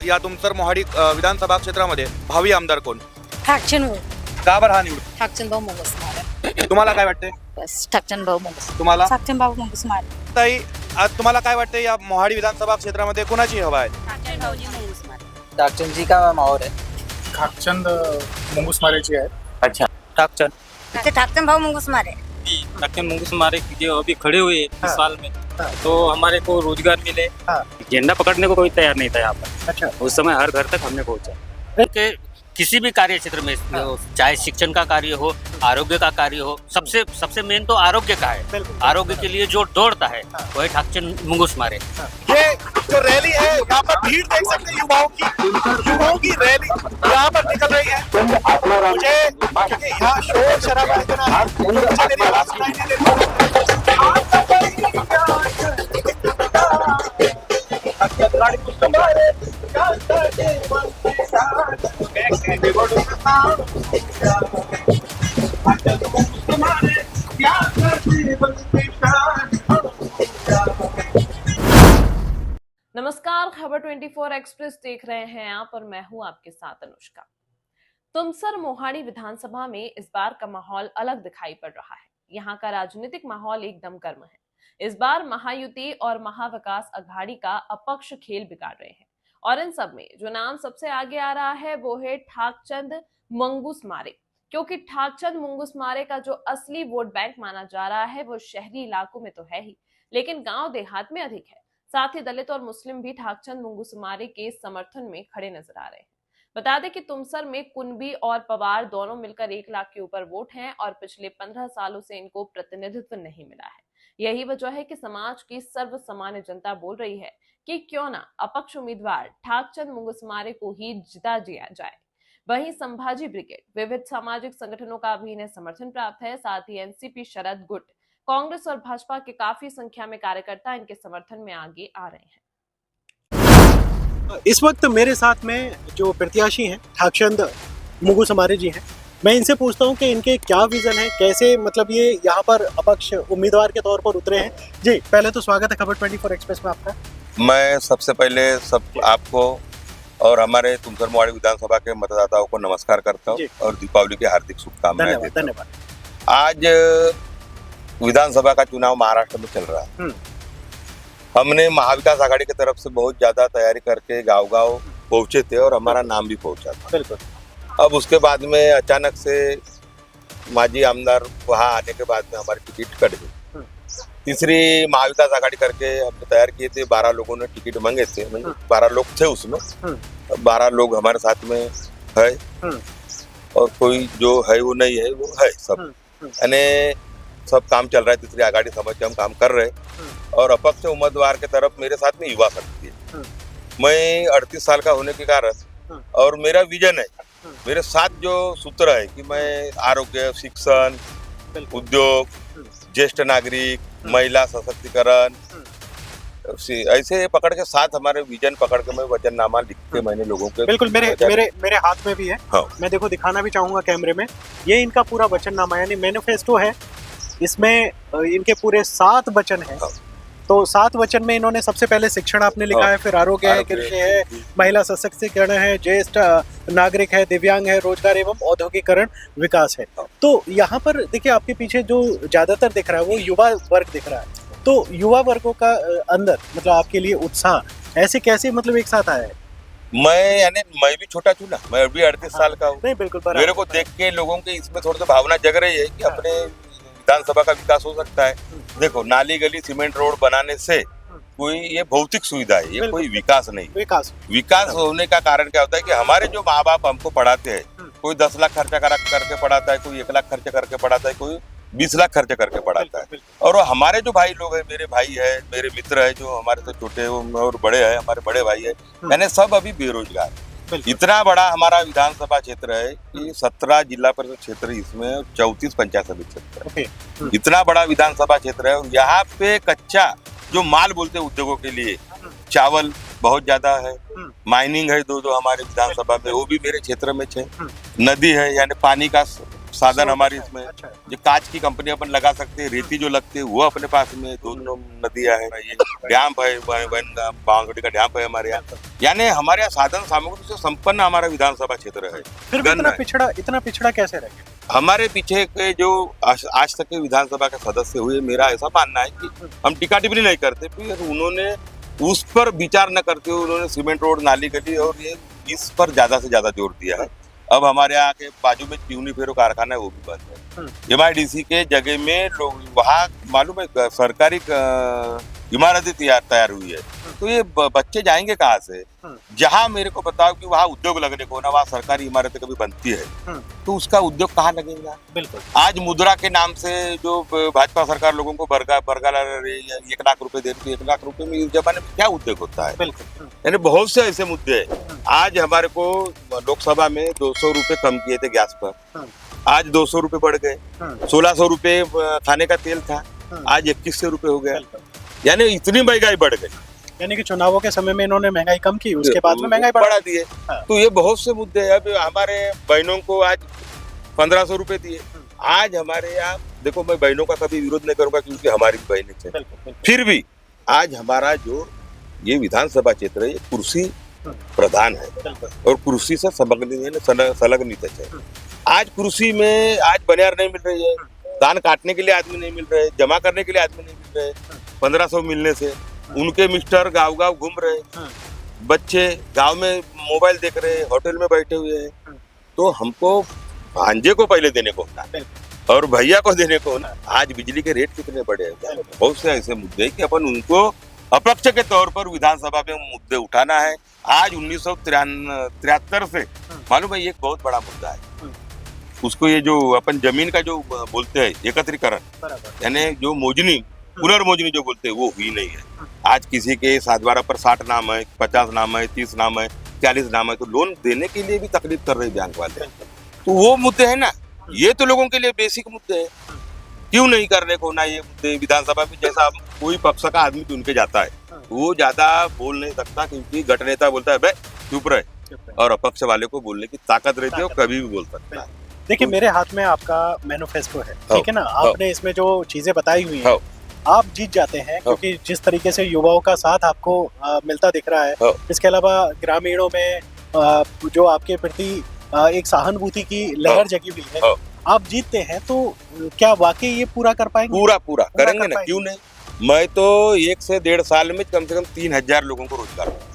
या तुमसर मोहाडी विधानसभा क्षेत्रामध्ये भावी आमदार कोण? ठाकचंद का बरं हा निवड? भाऊ मंगूस मारे. तुम्हाला काय वाटते? बस ठाकचंद भाऊ मंगूस. तुम्हाला ठाकचंद भाऊ मंगूस मारे. ताई, आज तुम्हाला काय वाटते या मोहाडी विधानसभा क्षेत्रामध्ये कोणाची हवा आहे? ठाकचंद जी का माहौल है? ठाकचंद मुंगूसमारेची आहे. अच्छा, ठाकचंद ठाकचंद भाऊ मंगूस मारे. ठाकचंद मुंगूस मारे जो अभी खड़े हुए हैं इस साल में, तो हमारे को रोजगार मिले। झंडा पकड़ने को कोई तैयार नहीं था यहाँ पर। अच्छा, उस समय हर घर तक हमने पहुँचा कि किसी भी कार्य क्षेत्र में, चाहे शिक्षण का कार्य हो, आरोग्य का कार्य हो, सबसे मेन तो आरोग्य का है। आरोग्य के लिए जो दौड़ता है वही ठाकचंद मुंगूस मारे। ये जो रैली है यहाँ पर भीड़ देख सकते हैं युवाओं की रैली यहाँ पर निकल रही है। मुझे क्योंकि यहाँ शोर शराबा इतना है, मुझे मेरी आवाज सुनाई नहीं नमस्कार, खबर 24 एक्सप्रेस देख रहे हैं आप और मैं हूं आपके साथ अनुष्का। तुमसर मोहाड़ी विधानसभा में इस बार का माहौल अलग दिखाई पड़ रहा है। यहाँ का राजनीतिक माहौल एकदम गर्म है। इस बार महायुति और महाविकास अघाड़ी का अपक्ष खेल बिगाड़ रहे हैं और इन सब में जो नाम सबसे आगे आ रहा है वो है ठाकचंद मंगूस मारे, क्योंकि ठाकचंद मंगूस मारे का जो असली वोट बैंक माना जा रहा है वो शहरी इलाकों में तो है ही, लेकिन गांव देहात में अधिक है। साथ ही दलित और मुस्लिम भी ठाकचंद मंगूस मारे के समर्थन में खड़े नजर आ रहे हैं। बता दें कि तुमसर में कुनबी और पवार दोनों मिलकर 1 लाख के ऊपर वोट हैं और पिछले 15 सालों से इनको प्रतिनिधित्व नहीं मिला है। यही वजह है कि समाज की सर्व सामान्य जनता बोल रही है कि क्यों ना अपक्ष उम्मीदवार ठाकचंद मंगूस मारे को ही जिता दिया जाए। वहीं संभाजी ब्रिगेड, विविध सामाजिक संगठनों का भी इन्हें समर्थन प्राप्त है। साथ ही एनसीपी, शरद गुट, कांग्रेस और भाजपा के काफी संख्या में कार्यकर्ता इनके समर्थन में आगे आ रहे हैं। इस वक्त मेरे साथ में जो प्रत्याशी हैं ठाकचंद मुंगूसमारे जी हैं, मैं इनसे पूछता हूं कि इनके क्या विजन है, कैसे मतलब ये यहाँ पर अपक्ष उम्मीदवार के तौर पर उतरे हैं। जी, पहले तो स्वागत है खबर 24 एक्सप्रेस में आपका। मैं सबसे पहले सब आपको और हमारे तुमसर मोहाड़ी विधानसभा के मतदाताओं को नमस्कार करता हूँ और दीपावली की हार्दिक शुभकामनाएं देता हूं। धन्यवाद। आज विधानसभा का चुनाव महाराष्ट्र में चल रहा है। हमने महाविकास आघाड़ी की तरफ से बहुत ज्यादा तैयारी करके गांव-गांव पहुंचे थे और हमारा नाम भी पहुंचा था। बिल्कुल। अब उसके बाद में अचानक से माजी आमदार वहां आने के बाद में हमारी टिकट कट गई। तीसरी महाविकास आघाड़ी करके हमने तैयार किए थे, 12 लोगों ने टिकट मांगे थे, 12 लोग थे उसमें। 12 लोग हमारे साथ में है और कोई जो है वो नहीं है, वो है सब, यानी सब काम चल रहा है। तीसरी आघाड़ी समझ के हम काम कर रहे हैं और अपक्ष उम्मीदवार के तरफ मेरे साथ में युवा शक्ति है। मैं 38 साल का होने के कारण और मेरा विजन है, मेरे साथ जो सूत्र है कि मैं आरोग्य, शिक्षण, उद्योग, ज्येष्ठ नागरिक, महिला सशक्तिकरण, ऐसे पकड़ के साथ हमारे विजन पकड़ के मैं वचननामा लिख के मैंने लोगों के बिल्कुल मेरे हाथ में भी है। हाँ। मैं देखो दिखाना भी चाहूंगा कैमरे में। ये इनका पूरा वचननामा यानी मैनिफेस्टो है। इसमें इनके पूरे 7 वचन है। तो 7 वचन में इन्होंने सबसे पहले शिक्षण आपने लिखा है, फिर आरोग्य है, कृषि है, महिला सशक्तिकरण है, ज्येष्ठ नागरिक है, दिव्यांग है, रोजगार एवं औद्योगिकरण विकास है। तो यहाँ पर देखिए आपके पीछे जो ज्यादातर दिख रहा है वो युवा वर्ग दिख रहा है। तो युवा वर्गों का अंदर मतलब आपके लिए उत्साह ऐसे कैसे मतलब एक साथ आया है? मैं भी छोटा छू ना, मैं अभी 38 साल का हूँ। नहीं, बिल्कुल। मेरे को देख के लोगों के इसमें थोड़ी सी भावना जग रही है कि अपने विधानसभा का विकास हो सकता है। देखो, नाली गली सीमेंट रोड बनाने से कोई ये भौतिक सुविधा है, ये कोई विकास नहीं। विकास होने का कारण क्या होता है कि हमारे जो माँ बाप हमको पढ़ाते हैं, कोई 10 लाख खर्चा करके पढ़ाता है, कोई 1 लाख खर्चा करके पढ़ाता है, कोई 20 लाख खर्च करके पढ़ाता है। और हमारे जो भाई लोग हैं, मेरे भाई है, मेरे मित्र है जो हमारे से छोटे और बड़े हैं, हमारे बड़े भाई है, यानी सब अभी बेरोजगार है। इतना बड़ा हमारा विधानसभा क्षेत्र है कि 17 जिला परिषद क्षेत्र, इसमें 34 पंचायत समिति क्षेत्र है। इतना बड़ा विधानसभा क्षेत्र है और यहाँ पे कच्चा जो माल बोलते हैं उद्योगों के लिए, चावल बहुत ज्यादा है, माइनिंग है दो हमारे विधानसभा में, वो भी मेरे क्षेत्र में है, नदी है यानी पानी का साधन हमारी इसमें अच्छा। जो कांच की कंपनी अपन लगा सकते हैं, रेती जो लगती है वो अपने पास में, दोनों नदियां हैं, ये डैम है, बावंगड़ी का डैम है हमारे यहाँ। यानी हमारे यहाँ साधन सामग्री से संपन्न हमारा विधानसभा क्षेत्र है। फिर भी गन है। इतना पिछड़ा कैसे रह गया? हमारे पीछे के जो आज तक के विधानसभा के सदस्य हुए, मेरा ऐसा मानना है कि हम टीका टिप्पणी नहीं करते, फिर उन्होंने उस पर विचार न करते हुए उन्होंने सीमेंट रोड, नाली गली और ये इस पर ज्यादा से ज्यादा जोर दिया है। अब हमारे यहाँ के बाजू में ट्यूनी फेरो कारखाना है, वो भी बंद है। MIDC के जगह में लोग वहाँ मालूम है सरकारी इमारतें तैयार हुई है, तो ये बच्चे जाएंगे कहाँ से? जहाँ मेरे को बताओ कि वहाँ उद्योग लगने को ना, वहाँ सरकारी इमारतें कभी बनती है तो उसका उद्योग कहाँ लगेगा? बिल्कुल। आज मुद्रा के नाम से जो भाजपा सरकार लोगों को बरगा ला रही है, 1 लाख रुपए दे रही है, 1 लाख रुपए में इस जमाने में क्या उद्योग होता है? बिल्कुल। यानी बहुत से ऐसे मुद्दे हैं। आज हमारे को लोकसभा में 200 रुपए कम किए थे गैस पर, आज 200 रुपए बढ़ गए। 1600 रुपए खाने का तेल था, आज 2100 रुपए हो गया। यानी इतनी महंगाई बढ़ गई। यानी कि चुनावों के समय में इन्होंने महंगाई कम की, उसके बाद में महंगाई बढ़ा दिए। हाँ। तो ये बहुत से मुद्दे हैं। अब हमारे बहनों को आज 1500 रुपए दिए। आज हमारे यहाँ देखो, मैं बहनों का कभी विरोध नहीं करूंगा क्योंकि हमारी बहनें थे, फिर भी आज हमारा जो ये विधानसभा क्षेत्र है ये कुर्सी प्रधान है और कुर्सी से संलग्नित है। आज कुर्सी में आज बनियार नहीं मिल रही है, धान काटने के लिए आदमी नहीं मिल रहे, जमा करने के लिए आदमी नहीं मिल रहे। 1500 मिलने से उनके मिस्टर गांव घूम रहे, बच्चे गांव में मोबाइल देख रहे, होटल में बैठे हुए हैं। तो हमको भांजे को पहले देने को होना और भैया को देने को होना। आज बिजली के रेट कितने बढ़े हैं, बहुत से ऐसे मुद्दे कि अपन उनको अपक्ष के तौर पर विधानसभा में मुद्दे उठाना है। आज 1973 से मालूम है ये एक बहुत बड़ा मुद्दा है। उसको ये जो अपन जमीन का जो बोलते हैं एकत्रीकरण, यानी जो मोजनी, पुनर्मोजनी जो बोलते हैं वो हुई नहीं है। आज किसी के 7/12 पर 60 नाम है, 50 नाम है, 30 नाम है, 40 नाम है, तो लोन देने के लिए भी तकलीफ कर रहे बैंक वाले। तो वो मुद्दे है ना, ये तो लोगों के लिए बेसिक मुद्दे है। क्यों नहीं करने को ना ये मुद्दे विधानसभा में? जैसा कोई पक्ष का आदमी चुन के जाता है वो ज्यादा बोल नहीं सकता क्योंकि गठ नेता बोलता है बे चुप रहे, और अपक्ष वाले को बोलने की ताकत रहती है, वो कभी भी बोल सकता है। देखिए मेरे हाथ में आपका मैनिफेस्टो है, ठीक है ना? आपने इसमें जो चीजें बताई हुई हैं, आप जीत जाते हैं क्योंकि जिस तरीके से युवाओं का साथ आपको मिलता दिख रहा है। इसके अलावा ग्रामीणों में जो आपके प्रति एक सहानुभूति की लहर जगी हुई है, आप जीतते हैं। तो क्या वाकई ये पूरा कर पाएंगे? पूरा करेंगे ना, क्यों नहीं। मैं तो 1 से 1.5 साल में कम से कम 3000 लोगों को रोजगार दूंगा।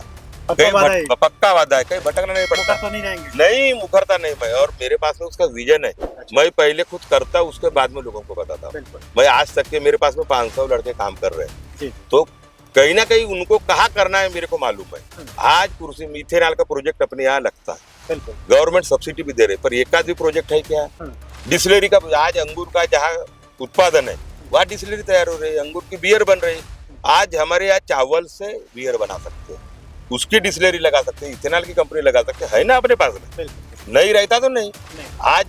पक्का वादा है, कहीं भटकना नहीं पड़ता। तो नहीं जाएंगे? नहीं, मुखरता नहीं मैं, और मेरे पास में उसका विजन है। मैं पहले खुद करता, उसके बाद में लोगों को बताता हूँ। मैं आज तक के मेरे पास में 500 लड़के काम कर रहे हैं, तो कहीं ना कहीं उनको कहाँ करना है मेरे को मालूम है। आज कुर्सी में इथेनॉल का प्रोजेक्ट अपने यहाँ लगता है, गवर्नमेंट सब्सिडी भी दे रहे, पर एक आध भी प्रोजेक्ट है क्या? डिस्टिलरी का, आज अंगूर का जहाँ उत्पादन है वहाँ डिस्टिलरी तैयार हो रही है, अंगूर की बियर बन रही। आज हमारे यहाँ चावल से बियर बना सकते हैं, उसकी डिस्टिलरी लगा सकते हैं, इथेनॉल की कंपनी लगा सकते हैं, है ना अपने पास में। नहीं रहता तो नहीं। आज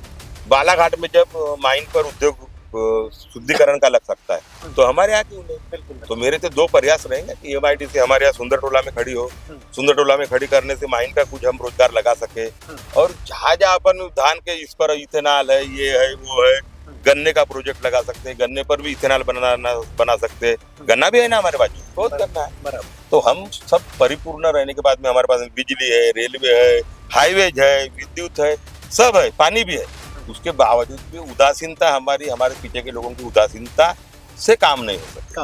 बालाघाट में जब माइन पर उद्योग शुद्धिकरण का लग सकता है तो हमारे यहाँ क्यों नहीं? तो मेरे तो 2 प्रयास रहेंगे कि MIDC हमारे यहाँ सुंदर टोला में खड़ी हो, सुंदर टोला में खड़ी करने से माइन का कुछ हम रोजगार लगा सके, और जहाँ अपन धान के इस पर इथेनॉल है, ये है, वो है, गन्ने का प्रोजेक्ट लगा सकते हैं, गन्ने पर भी इथेनॉल बना सकते हैं। गन्ना भी है ना हमारे बाजू, बहुत गन्ना है। तो हम सब परिपूर्ण रहने के बाद में हमारे पास बिजली है, रेलवे है, हाईवेज है, विद्युत है, सब है, पानी भी है। उसके बावजूद भी उदासीनता हमारे पीछे के लोगों की उदासीनता से काम नहीं हो सकता।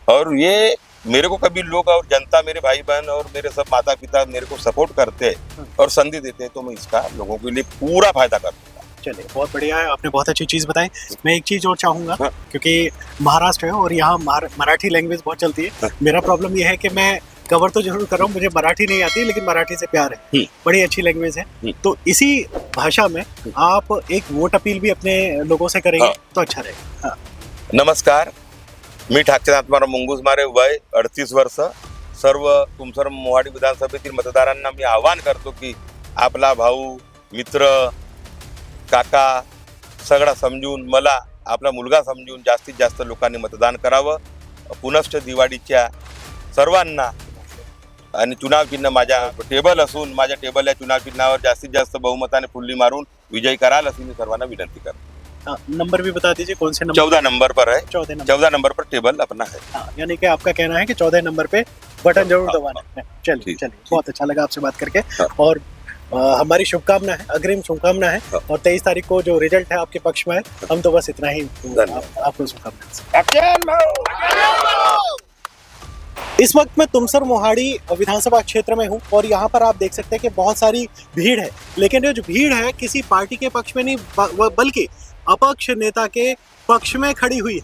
और ये मेरे को कभी लोग और जनता, मेरे भाई बहन और मेरे सब माता पिता मेरे को सपोर्ट करते हैं और संधि देते हैं, तो मैं इसका लोगों के लिए पूरा फायदा करूँगा। चलिए, बहुत बढ़िया है, आपने बहुत अच्छी चीज़ बताई। मैं एक चीज़ और चाहूँगा, क्योंकि महाराष्ट्र है और यहाँ मराठी लैंग्वेज बहुत चलती है। मेरा प्रॉब्लम ये है कि मैं कवर तो जरूर कर रहा हूँ, मुझे मराठी नहीं आती, लेकिन मराठी से प्यार है, बड़ी अच्छी लैंग्वेज है। तो इसी भाषा में आप एक वोट अपील भी अपने लोगों से करेंगे तो अच्छा रहेगा। नमस्कार, मी ठाकरे आत्माराम मुंगूसमारे, वय 38 वर्ष. सर्व तुमसर मोहाडी विधानसभेतील मतदारांना मी आवाहन करतो की आपला भाऊ, मित्र, काका सगळा समजून, मला आपला मुलगा समजून जास्तीत जास्त लोकांनी मतदान करावं. पुनश्च दिवाळीच्या सर्वांना, आणि चुनाव चिन्ह माझ्या टेबल असून माझ्या टेबल या चुनाव चिन्हावर जास्तीत जास्त बहुमताने फुल्ली मारून विजयी कराल अशी मी सर्वांना विनंती करतो. हाँ, नंबर भी बता दीजिए कौन से नंबर. 14 नंबर पर है. 14 नंबर. 14 नंबर पर टेबल अपना है. हाँ, यानी कि आपका कहना है कि 14 नंबर पे बटन जरूर दबाना है. चलिए ठीक. चलिए, बहुत अच्छा लगा आपसे बात करके. हाँ. और हमारी शुभकामना है, अग्रिम शुभकामना है. हाँ. और 23 तारीख को जो रिजल्ट है आपके पक्ष में है, हम तो बस इतना ही धन्यवाद. आपको शुभकामनाएं. इस वक्त मैं तुमसर मोहाड़ी विधानसभा क्षेत्र में हूं और यहाँ पर आप देख सकते हैं कि बहुत सारी भीड़ है, लेकिन ये जो भीड़ है किसी पार्टी के पक्ष में नहीं बल्कि अपक्ष नेता के पक्ष में खड़ी हुई है.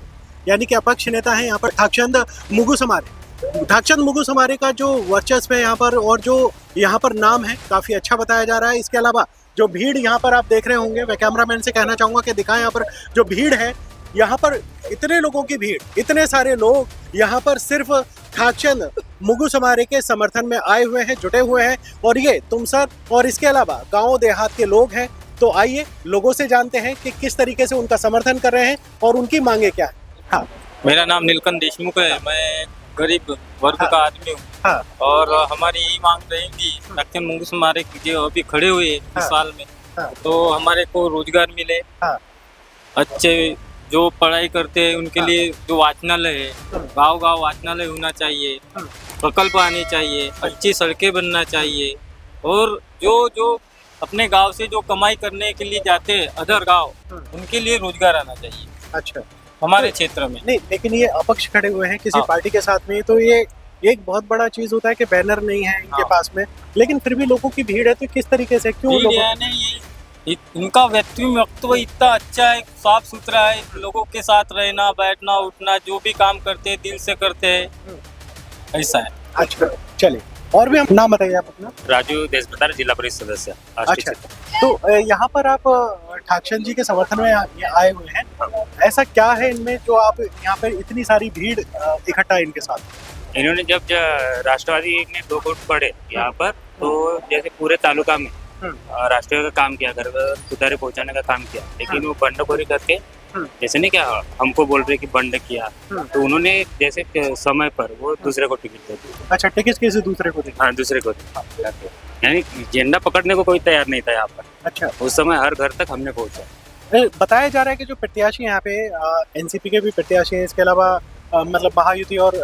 यानी कि अपक्ष नेता है यहाँ पर ठाकचंद मुगुसमारे. ठाकचंद मुगुसमारे का जो वर्चस्व है यहाँ पर और जो यहाँ पर नाम है काफी अच्छा बताया जा रहा है. इसके अलावा जो भीड़ यहाँ पर आप देख रहे होंगे, मैं कैमरामैन से कहना चाहूंगा कि दिखाएं यहाँ पर जो भीड़ है. यहाँ पर इतने लोगों की भीड़, इतने सारे लोग यहाँ पर सिर्फ ठाकचंद मुगुसमारे के समर्थन में आए हुए हैं, जुटे हुए हैं. और ये तुमसर और इसके अलावा गांव देहात के लोग हैं. तो आइए लोगों से जानते हैं कि किस तरीके से उनका समर्थन कर रहे हैं और उनकी मांगे क्या है. हाँ, मेरा नाम नीलकंठ देशमुख है. मैं गरीब वर्ग का आदमी हूँ. हाँ. और हमारी यही मांग रहेगी ठाकचंद मुगुसमारे जो अभी खड़े हुए हैं इस हाँ. साल में, हाँ. तो हमारे को रोजगार मिले. हाँ. अच्छे जो पढ़ाई करते हैं उनके हाँ. लिए जो वाचनालय है, हाँ. गांव गांव वाचनालय होना चाहिए. हाँ. प्रकल्प आने चाहिए, अच्छी सड़कें बनना चाहिए. और जो जो अपने गांव से जो कमाई करने के लिए जाते हैं अदर गांव, हाँ. उनके लिए रोजगार आना चाहिए अच्छा. हमारे क्षेत्र में. नहीं, लेकिन ये अपक्ष खड़े हुए हैं किसी हाँ. पार्टी के साथ में, तो ये एक बहुत बड़ा चीज होता है कि बैनर नहीं है इनके हाँ. पास में, लेकिन फिर भी लोगों की भीड़ है. तो किस तरीके से क्यों लोगों इनका व्यक्तित्व इतना अच्छा है, साफ सुथरा है. लोगों के साथ रहना, बैठना, उठना, जो भी काम करते हैं दिल से करते हैं, ऐसा है. अच्छा, चलिए. और भी हम नाम बताइए आप अपना. राजू देशभ्रतार, जिला परिषद सदस्य. अच्छा, तो यहाँ पर आप ठाकचंद जी के समर्थन में आए हुए हैं. ऐसा क्या है इनमें जो आप यहाँ पर इतनी सारी भीड़ इकट्ठा है इनके साथ? इन्होंने जब राष्ट्रवादी ने 2 वोट पड़े यहाँ पर, तो जैसे पूरे तालुका में राष्ट्रीय का काम किया, घर सुधारे पहुंचाने का काम किया. लेकिन वो बंडखोरी करके, जैसे नहीं क्या हमको बोल रहे कि बंड किया, तो उन्होंने जैसे समय पर वो दूसरे को टिकट दे दी. अच्छा, टिकट किसी दूसरे को दें? हाँ, दूसरे को यानी झंडा पकड़ने को कोई तैयार नहीं था यहाँ पर. अच्छा. उस समय हर घर तक हमने पहुंचा. बताया जा रहा है कि जो प्रत्याशी यहाँ पे एनसीपी के भी प्रत्याशी हैं, इसके अलावा मतलब महायुति और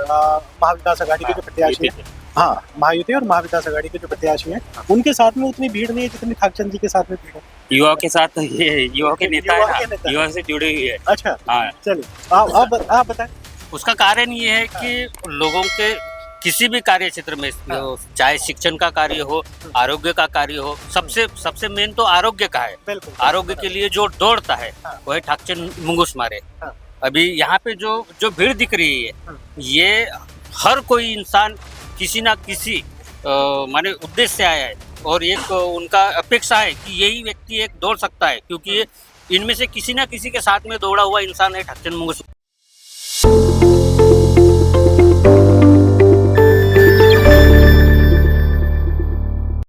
महाविकास आघाड़ी के जो प्रत्याशी हैं, हाँ, महायुति और महाविकास आघाड़ी के जो प्रत्याशी हैं, उनके साथ में उतनी भीड़ नहीं है जितनी ठाकचंद जी के साथ में भीड़ है. युवा के साथ ये युवा के नेता युवा के है, नेता। युवा से जुड़ी हुई है. अच्छा, हाँ, चलिए आप बताएं. उसका कारण ये है कि लोगों के किसी भी कार्य क्षेत्र में, चाहे शिक्षण का कार्य हो, आरोग्य का कार्य हो, सबसे मेन तो आरोग्य का है. बिल्कुल. आरोग्य के लिए जो दौड़ता है वो है ठाकचंद मुगुसमारे. अभी यहाँ पे जो भीड़ दिख रही है, ये हर कोई इंसान किसी ना किसी माने उद्देश्य से आया है और एक उनका अपेक्षा है कि यही व्यक्ति एक दौड़ सकता है, क्योंकि इनमें से किसी ना किसी के साथ में दौड़ा हुआ इंसान है ठाकचंद मुगुसमारे.